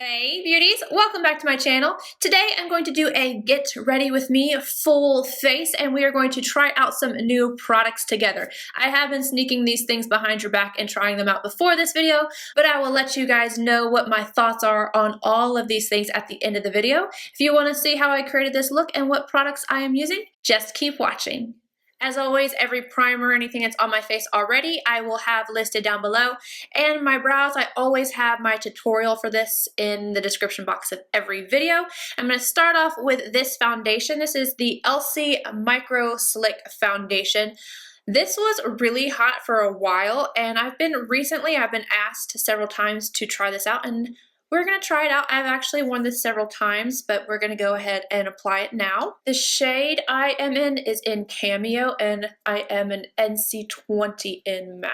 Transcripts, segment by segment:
Hey beauties, welcome back to my channel. Today I'm going to do a get ready with me full face and we are going to try out some new products together. I have been sneaking these things behind your back and trying them out before this video, but I will let you guys know what my thoughts are on all of these things at the end of the video. If you want to see how I created this look and what products I am using, just keep watching. As always, every primer or anything that's on my face already, I will have listed down below. And my brows, I always have my tutorial for this in the description box of every video. I'm going to start off with this foundation. This is the Elcie Micro Slick Foundation. This was really hot for a while, and I've been asked several times to try this out, and we're going to try it out. I've actually worn this several times, but we're going to go ahead and apply it now. The shade I am in is in Cameo, and I am an NC20 in MAC.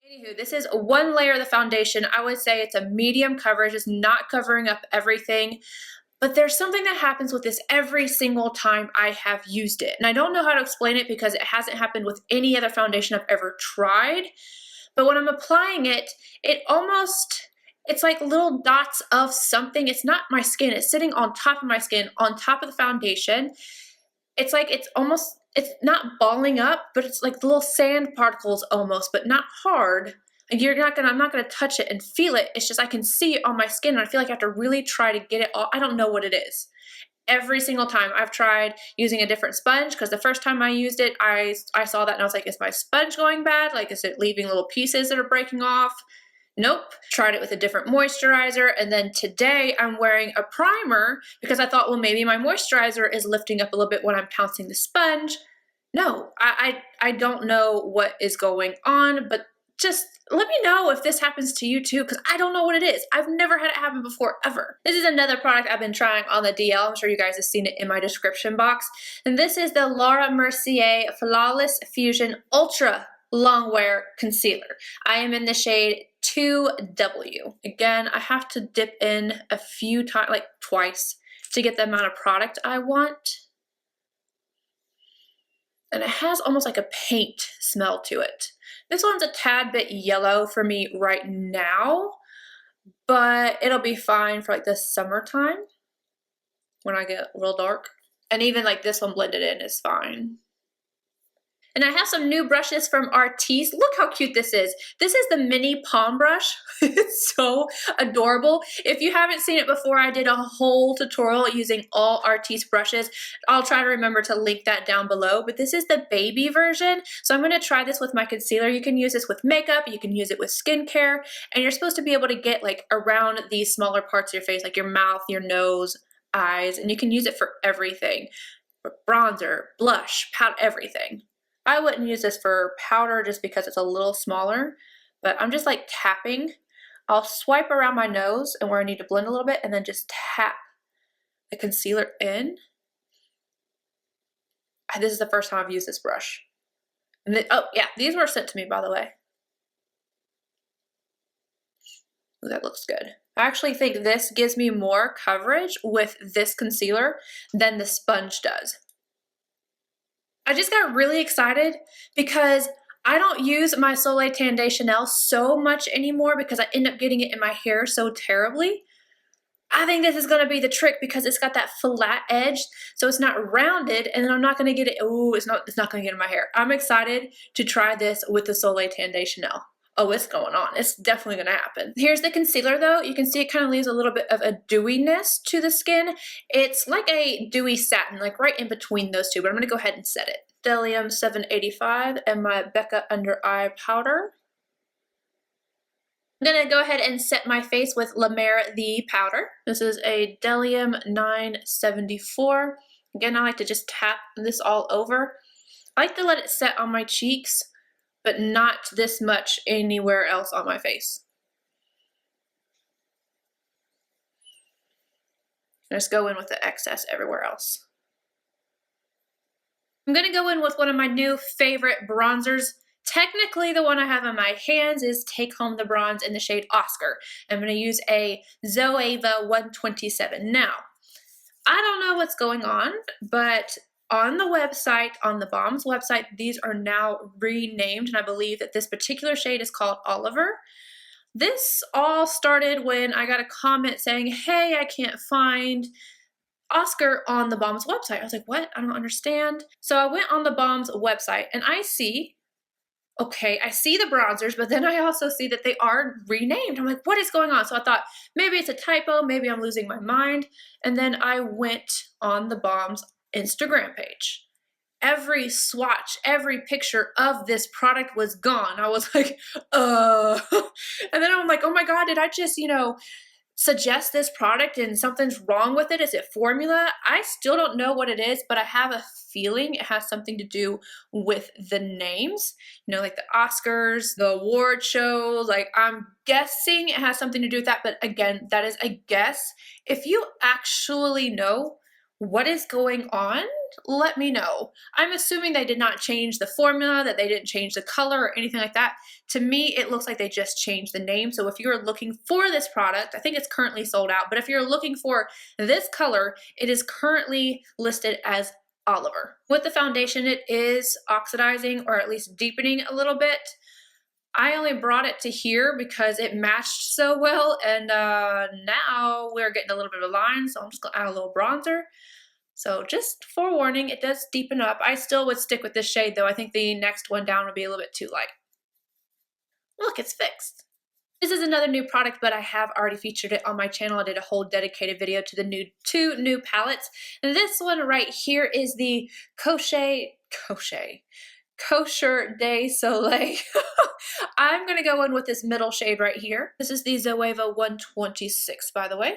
Anywho, this is one layer of the foundation. I would say it's a medium coverage. It's not covering up everything. But there's something that happens with this every single time I have used it. And I don't know how to explain it because it hasn't happened with any other foundation I've ever tried. But when I'm applying it, it's like little dots of something. It's not my skin. It's sitting on top of my skin, on top of the foundation. It's like it's not balling up, but it's like little sand particles almost, but not hard. And I'm not gonna touch it and feel it. It's just I can see it on my skin, and I feel like I have to really try to get it all. I don't know what it is. Every single time I've tried using a different sponge, because the first time I used it, I saw that and I was like, is my sponge going bad? Like, is it leaving little pieces that are breaking off? Nope. Tried it with a different moisturizer, and then today I'm wearing a primer because I thought, well, maybe my moisturizer is lifting up a little bit when I'm pouncing the sponge. No, I don't know what is going on, but just let me know if this happens to you too, because I don't know what it is. I've never had it happen before, ever. This is another product I've been trying on the DL. I'm sure you guys have seen it in my description box. And this is the Laura Mercier Flawless Fusion Ultra Longwear Concealer. I am in the shade 2W. Again, I have to dip in a few times, like twice, to get the amount of product I want. And it has almost like a paint smell to it. This one's a tad bit yellow for me right now, but it'll be fine for like the summertime when I get real dark. And even like this one blended in is fine. And I have some new brushes from Artis. Look how cute this is. This is the mini palm brush. It's so adorable. If you haven't seen it before, I did a whole tutorial using all Artis brushes. I'll try to remember to link that down below, but this is the baby version. So I'm gonna try this with my concealer. You can use this with makeup, you can use it with skincare, and you're supposed to be able to get like around these smaller parts of your face, like your mouth, your nose, eyes, and you can use it for everything. Bronzer, blush, powder, everything. I wouldn't use this for powder just because it's a little smaller, but I'm just like tapping. I'll swipe around my nose and where I need to blend a little bit and then just tap the concealer in. This is the first time I've used this brush. And oh yeah, these were sent to me, by the way. Ooh, that looks good. I actually think this gives me more coverage with this concealer than the sponge does. I just got really excited because I don't use my Soleil Tan de Chanel so much anymore because I end up getting it in my hair so terribly. I think this is going to be the trick because it's got that flat edge, so it's not rounded, and I'm not going to get it. Ooh, it's not going to get in my hair. I'm excited to try this with the Soleil Tan de Chanel. Oh, it's going on. It's definitely going to happen. Here's the concealer though. You can see it kind of leaves a little bit of a dewiness to the skin. It's like a dewy satin, like right in between those two, but I'm going to go ahead and set it. Stellium 785 and my Becca under eye powder. I'm going to go ahead and set my face with Mer The Powder. This is a Stellium 974. Again, I like to just tap this all over. I like to let it set on my cheeks, but not this much anywhere else on my face. Just go in with the excess everywhere else. I'm gonna go in with one of my new favorite bronzers. Technically, the one I have in my hands is Take Home the Bronze in the shade Oscar. I'm gonna use a Zoeva 127. Now, I don't know what's going on, but on the website, on the Balm's website, these are now renamed, and I believe that this particular shade is called Oliver. This all started when I got a comment saying, hey, I can't find Oskar on the Balm's website. I was like, what? I don't understand. So I went on the Balm's website and I see, okay, I see the bronzers, but then I also see that they are renamed. I'm like, what is going on? So I thought maybe it's a typo, maybe I'm losing my mind. And then I went on the Balm's Instagram page. Every swatch, every picture of this product was gone. I was like, and then I'm like, oh my God, did I just, suggest this product and something's wrong with it? Is it formula? I still don't know what it is, but I have a feeling it has something to do with the names, like the Oscars, the award shows. Like, I'm guessing it has something to do with that. But again, that is a guess. If you actually know what is going on, let me know. I'm assuming they did not change the formula, that they didn't change the color or anything like that. To me, it looks like they just changed the name. So if you're looking for this product, I think it's currently sold out, but if you're looking for this color, it is currently listed as Oliver. With the foundation, it is oxidizing or at least deepening a little bit. I only brought it to here because it matched so well, and now we're getting a little bit of a line, so I'm just gonna add a little bronzer. So just forewarning, it does deepen up. I still would stick with this shade though. I think the next one down would be a little bit too light. Look, it's fixed. This is another new product, but I have already featured it on my channel. I did a whole dedicated video to the two new palettes. And this one right here is the Kosher de Soleil. I'm gonna go in with this middle shade right here. This is the Zoeva 126, by the way.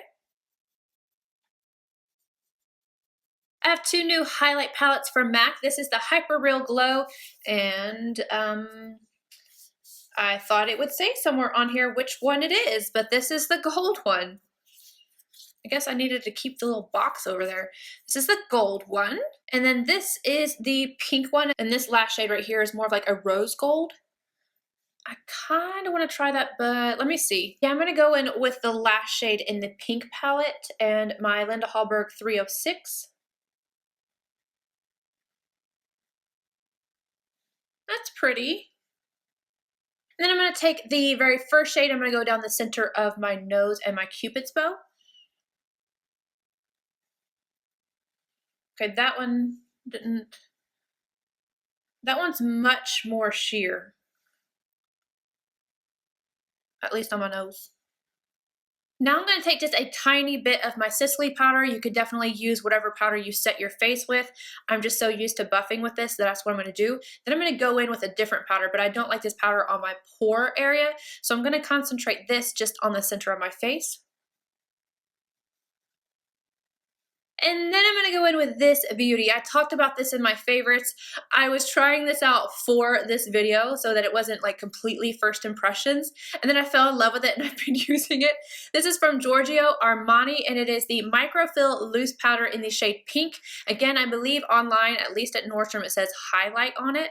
I have two new highlight palettes from MAC. This is the Hyper Real Glow, and I thought it would say somewhere on here which one it is, but this is the gold one. I guess I needed to keep the little box over there. This is the gold one, and then this is the pink one, and this last shade right here is more of like a rose gold. I kind of want to try that, but let me see. Yeah, I'm going to go in with the last shade in the pink palette and my Linda Hallberg 306. That's pretty. And then I'm going to take the very first shade. I'm going to go down the center of my nose and my Cupid's bow. Okay, that one didn't. That one's much more sheer. At least on my nose. Now I'm going to take just a tiny bit of my Sisley powder. You could definitely use whatever powder you set your face with. I'm just so used to buffing with this, that's what I'm going to do. Then I'm going to go in with a different powder, but I don't like this powder on my pore area. So I'm going to concentrate this just on the center of my face. And then I'm going to go in with this beauty. I talked about this in my favorites. I was trying this out for this video so that it wasn't like completely first impressions. And then I fell in love with it and I've been using it. This is from Giorgio Armani, and it is the Microfill Loose Powder in the shade Pink. Again, I believe online, at least at Nordstrom, it says Highlight on it.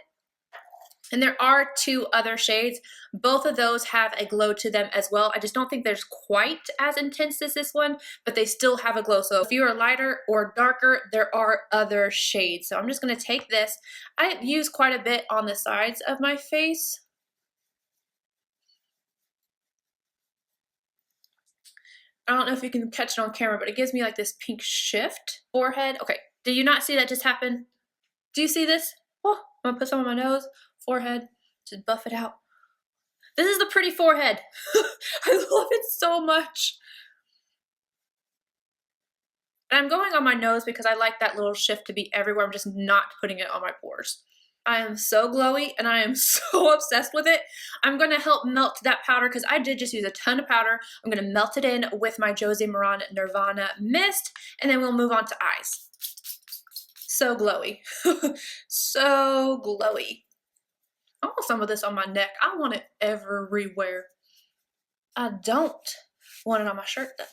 And there are two other shades. Both of those have a glow to them as well. I just don't think there's quite as intense as this one, but they still have a glow. So if you are lighter or darker, there are other shades. So I'm just going to take this. I use quite a bit on the sides of my face. I don't know if you can catch it on camera, but it gives me like this pink shift. Forehead. Okay, did you not see that just happen? Do you see this? Oh, I'm going to put some on my nose. Forehead, just buff it out. This is the pretty forehead. I love it so much. And I'm going on my nose because I like that little shift to be everywhere. I'm just not putting it on my pores. I am so glowy and I am so obsessed with it. I'm going to help melt that powder because I did just use a ton of powder. I'm going to melt it in with my Josie Maran Nirvana mist, and then we'll move on to eyes. So glowy. So glowy. I want some of this on my neck. I want it everywhere. I don't want it on my shirt though.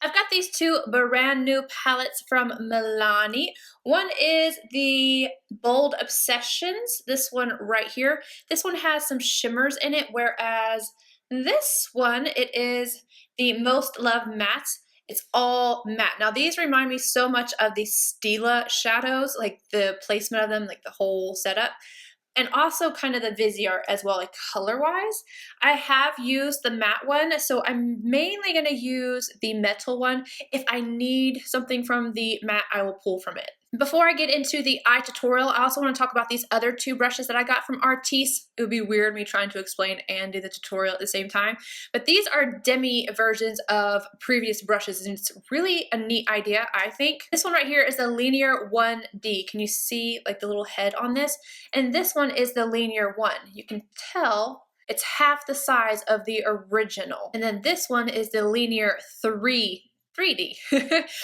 I've got these two brand new palettes from Milani. One is the Bold Obsessions, this one right here. This one has some shimmers in it, whereas this one, it is the Most Loved Mattes. It's all matte. Now these remind me so much of the Stila shadows, like the placement of them, like the whole setup. And also kind of the Viseart as well, like color-wise. I have used the matte one, so I'm mainly gonna use the metal one. If I need something from the matte, I will pull from it. Before I get into the eye tutorial, I also want to talk about these other two brushes that I got from Artis. It would be weird me trying to explain and do the tutorial at the same time. But these are demi versions of previous brushes, and it's really a neat idea, I think. This one right here is the Linear 1D. Can you see like the little head on this? And this one is the Linear 1. You can tell it's half the size of the original. And then this one is the Linear 3D.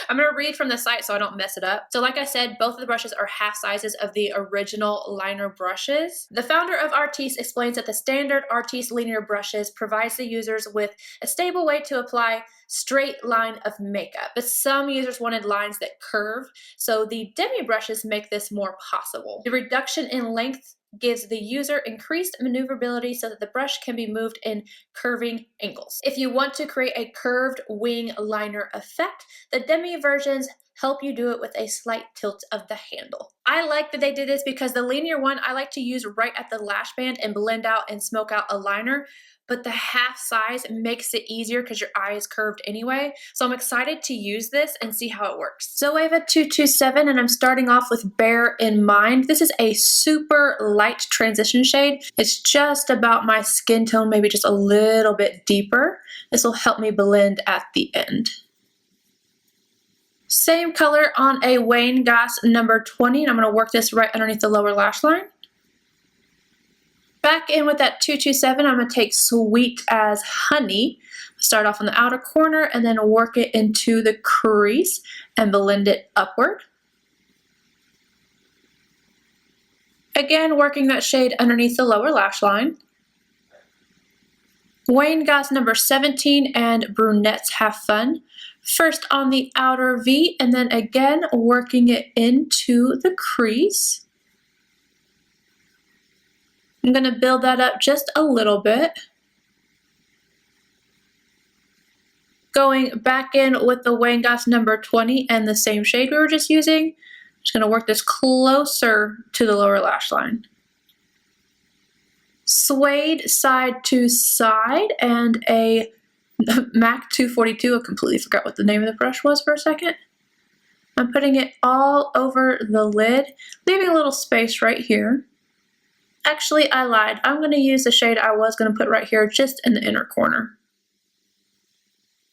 I'm going to read from the site so I don't mess it up. So like I said, both of the brushes are half sizes of the original liner brushes. The founder of Artis explains that the standard Artis linear brushes provides the users with a stable way to apply straight line of makeup, but some users wanted lines that curve, so the demi brushes make this more possible. The reduction in length gives the user increased maneuverability so that the brush can be moved in curving angles. If you want to create a curved wing liner effect, the demi versions help you do it with a slight tilt of the handle. I like that they did this because the linear one I like to use right at the lash band and blend out and smoke out a liner, but the half size makes it easier because your eye is curved anyway. So I'm excited to use this and see how it works. Zoeva 227, and I'm starting off with Bear in Mind. This is a super light transition shade. It's just about my skin tone, maybe just a little bit deeper. This will help me blend at the end. Same color on a Wayne Goss number 20, and I'm going to work this right underneath the lower lash line. Back in with that 227, I'm going to take Sweet as Honey. Start off on the outer corner and then work it into the crease and blend it upward. Again, working that shade underneath the lower lash line. Wayne Goss number 17 and Brunettes Have Fun. First on the outer V and then again working it into the crease. I'm going to build that up just a little bit. Going back in with the Wayne Goss number 20 and the same shade we were just using. Just going to work this closer to the lower lash line. Suede side to side and a MAC 242. I completely forgot what the name of the brush was for a second. I'm putting it all over the lid, leaving a little space right here. Actually, I lied. I'm going to use the shade I was going to put right here, just in the inner corner.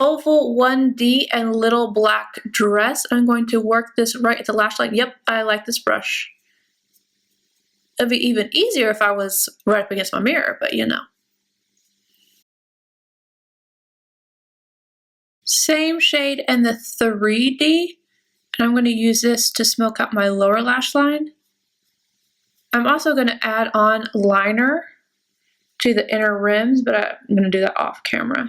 Oval 1D and Little Black Dress. I'm going to work this right at the lash line. Yep, I like this brush. It'd be even easier if I was right up against my mirror, but you know. Same shade in the 3D, and I'm going to use this to smoke out my lower lash line. I'm also going to add on liner to the inner rims, but I'm going to do that off camera.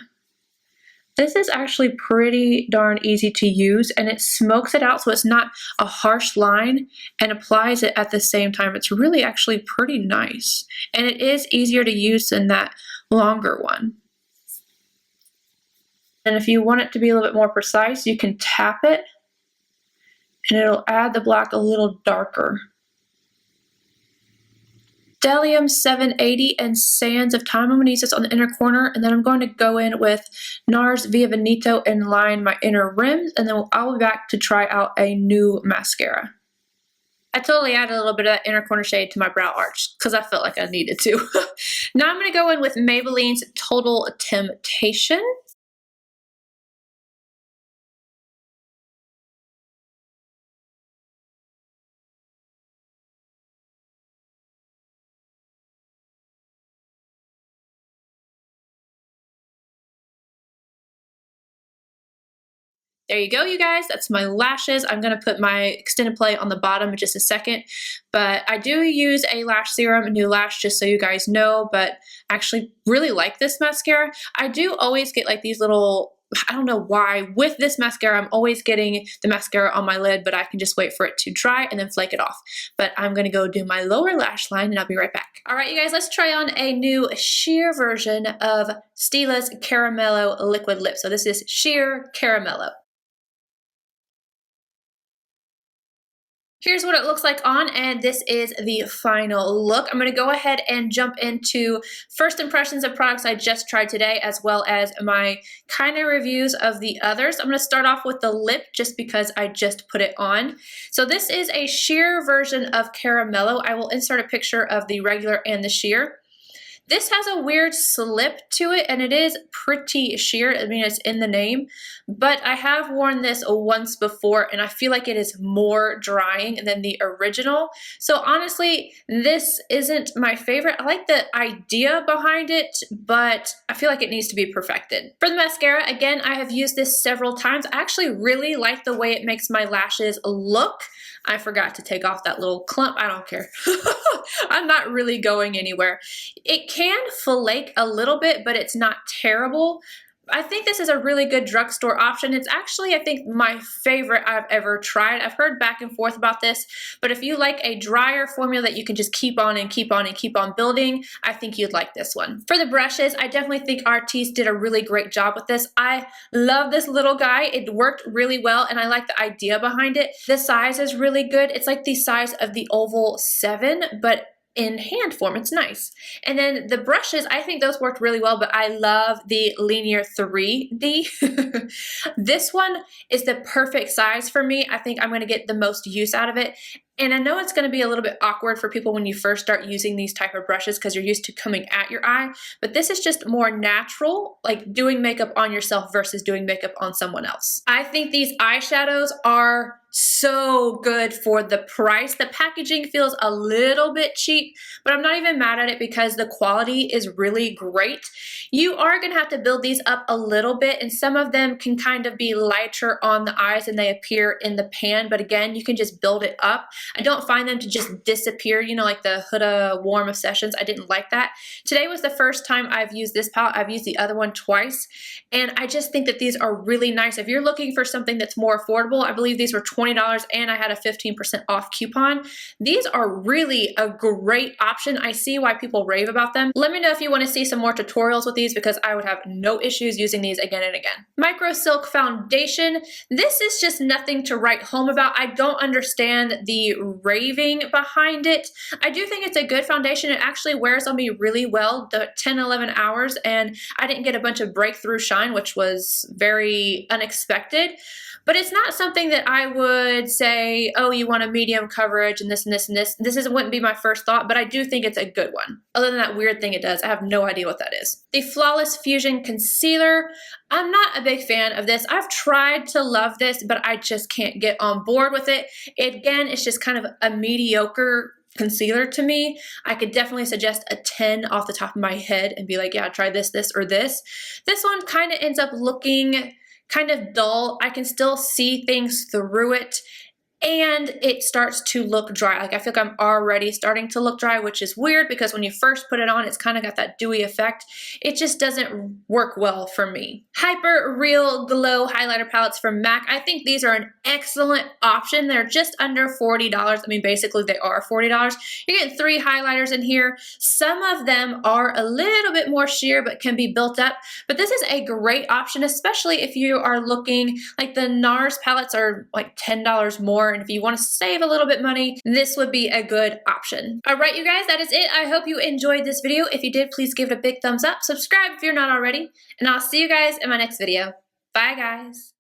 This is actually pretty darn easy to use, and it smokes it out so it's not a harsh line and applies it at the same time. It's really actually pretty nice, and it is easier to use than that longer one. And if you want it to be a little bit more precise, you can tap it and it'll add the black a little darker. Delium 780 and Sands of Time. I'm going to use this on the inner corner, and then I'm going to go in with Nars Via Veneto and line my inner rims, and then I'll be back to try out a new mascara. I totally added a little bit of that inner corner shade to my brow arch because I felt like I needed to. Now I'm going to go in with Maybelline's Total Temptation. There you go, you guys. That's my lashes. I'm going to put my extended play on the bottom in just a second. But I do use a lash serum, a new lash, just so you guys know. But I actually really like this mascara. I do always get like these little, I don't know why, with this mascara, I'm always getting the mascara on my lid, but I can just wait for it to dry and then flake it off. But I'm going to go do my lower lash line and I'll be right back. All right, you guys, let's try on a new sheer version of Stila's Caramello liquid lip. So this is sheer Caramello. Here's what it looks like on, and this is the final look. I'm going to go ahead and jump into first impressions of products I just tried today, as well as my kind of reviews of the others. I'm going to start off with the lip just because I just put it on. So this is a sheer version of Caramello. I will insert a picture of the regular and the sheer. This has a weird slip to it, and it is pretty sheer. I mean, it's in the name, but I have worn this once before, and I feel like it is more drying than the original. So honestly, this isn't my favorite. I like the idea behind it, but I feel like it needs to be perfected. For the mascara, again, I have used this several times. I actually really like the way it makes my lashes look. I forgot to take off that little clump. I don't care. I'm not really going anywhere. It can flake a little bit, but it's not terrible. I think this is a really good drugstore option. It's actually, I think, my favorite I've ever tried. I've heard back and forth about this, but if you like a drier formula that you can just keep on and keep on and keep on building, I think you'd like this one. For the brushes, I definitely think Artis did a really great job with this. I love this little guy. It worked really well, and I like the idea behind it. The size is really good. It's like the size of the Oval 7, but in hand form. It's nice. And then the brushes, I think those worked really well, but I love the Linear 3D. This one is the perfect size for me. I think I'm going to get the most use out of it. And I know it's going to be a little bit awkward for people when you first start using these type of brushes because you're used to coming at your eye, but this is just more natural, like doing makeup on yourself versus doing makeup on someone else. I think these eyeshadows are so good for the price. The packaging feels a little bit cheap, but I'm not even mad at it because the quality is really great. You are going to have to build these up a little bit, and some of them can kind of be lighter on the eyes than they appear in the pan, but again, you can just build it up. I don't find them to just disappear, you know, like the Huda Warm Obsessions. I didn't like that. Today was the first time I've used this palette. I've used the other one twice, and I just think that these are really nice. If you're looking for something that's more affordable, I believe these were $20 and I had a 15% off coupon. These are really a great option. I see why people rave about them. Let me know if you want to see some more tutorials with these because I would have no issues using these again and again. Micro Silk Foundation. This is just nothing to write home about. I don't understand the raving behind it. I do think it's a good foundation. It actually wears on me really well, the 10-11 hours, and I didn't get a bunch of breakthrough shine, which was very unexpected. But it's not something that I would say, oh, you want a medium coverage and this and this and this. This wouldn't be my first thought, but I do think it's a good one. Other than that weird thing it does, I have no idea what that is. The Flawless Fusion Concealer. I'm not a big fan of this. I've tried to love this, but I just can't get on board with it. Again, it's just kind of a mediocre concealer to me. I could definitely suggest a 10 off the top of my head and be like, yeah, try this, this, or this. This one kind of ends up looking kind of dull. I can still see things through it, and it starts to look dry. Like I feel like I'm already starting to look dry, which is weird because when you first put it on, it's kind of got that dewy effect. It just doesn't work well for me. Hyper Real Glow highlighter palettes from MAC. I think these are an excellent option. They're just under $40. I mean, basically they are $40. You're getting 3 highlighters in here. Some of them are a little bit more sheer, but can be built up. But this is a great option, especially if you are looking, like the Nars palettes are like $10 more. And if you want to save a little bit money, this would be a good option. All right, you guys, that is it. I hope you enjoyed this video. If you did, please give it a big thumbs up. Subscribe if you're not already. And I'll see you guys in my next video. Bye, guys.